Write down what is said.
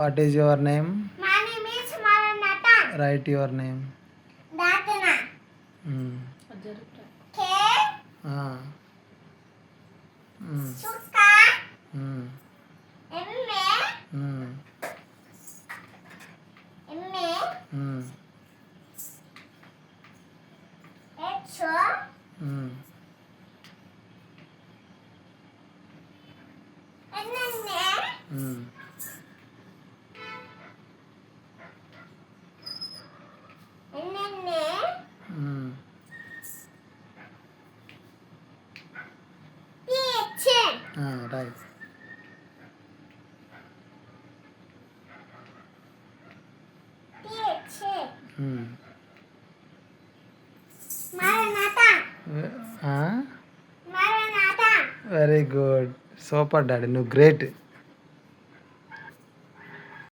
What is your name? My name is Maranatha. Write your name. Datana. K. Ah. Suka. Hmm. M. Hmm. M. Hmm. H. Hmm. N. Hmm. Hmm. P. Ah, right. Hmm. Maranatha. Ah. Maranatha. Very good. Super, Daddy. No, great.